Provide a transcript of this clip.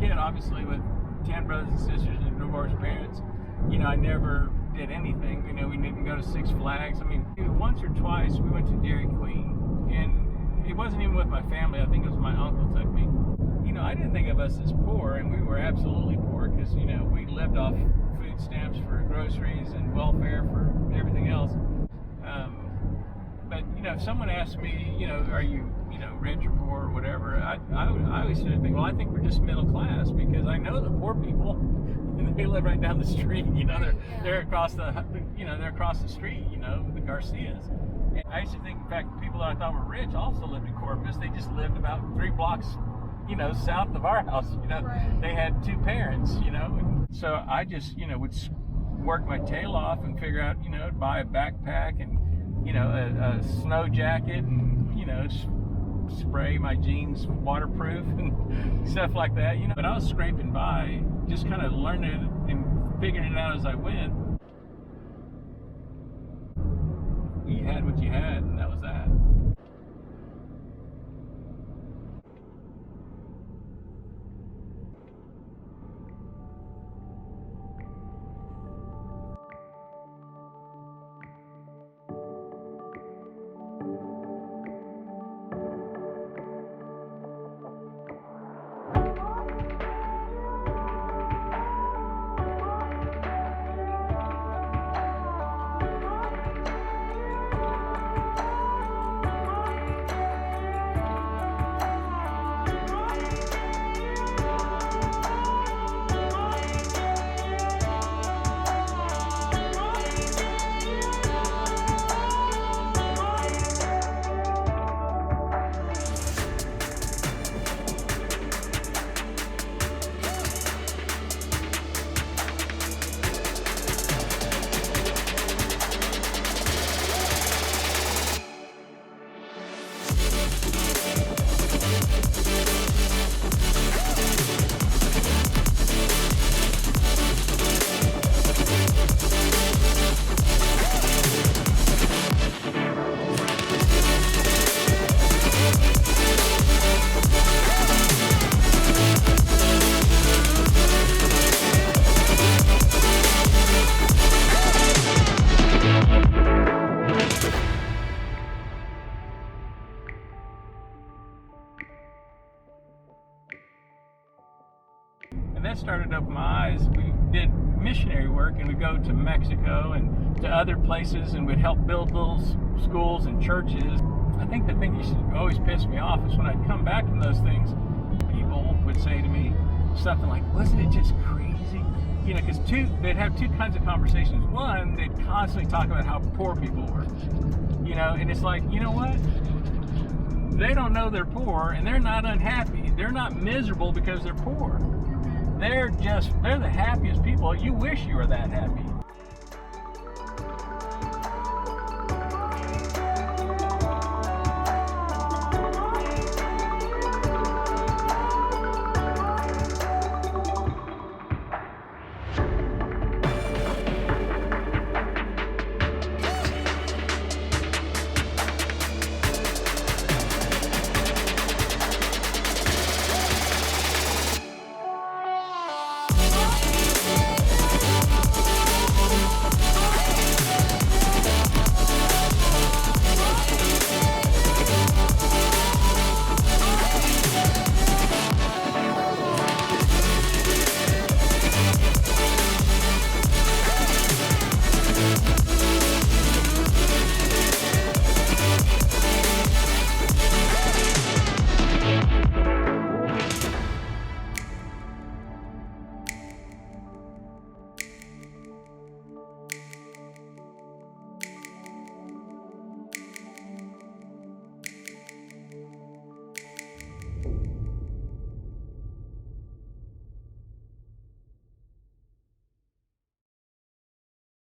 kid, obviously, with 10 brothers and sisters and divorced parents, you know, I never did anything. You know, we didn't go to Six Flags. I mean, once or twice we went to Dairy Queen, and it wasn't even with my family. I think it was my uncle took me. You know, I didn't think of us as poor, and we were absolutely poor because, you know, we lived off food stamps for groceries and welfare for everything else. But, you know, if someone asked me, you know, are you, you know, rich or poor or whatever, I always sort of think, well, I think we're just middle class, because I know the poor people, they live right down the street, you know, they're across the, you know, they're across the street, you know, the Garcias. And I used to think, in fact, people that I thought were rich also lived in Corpus. They just lived about 3 blocks, you know, south of our house, you know. Right. They had 2 parents, you know, and so I just, you know, would work my tail off and figure out, you know, buy a backpack and, you know, a snow jacket, and, you know, spray my jeans waterproof and stuff like that, you know. But I was scraping by, just kind of learning it and figuring it out as I went. You had what you had, and that was that. And that started up my eyes. We did missionary work, and we'd go to Mexico and to other places, and we'd help build little schools and churches. I think the thing that used to always piss me off is when I'd come back from those things, people would say to me something like, wasn't it just crazy? You know, because they'd have 2 kinds of conversations. One, they'd constantly talk about how poor people were. You know, and it's like, you know what? They don't know they're poor, and they're not unhappy. They're not miserable because they're poor. They're the happiest people. You wish you were that happy.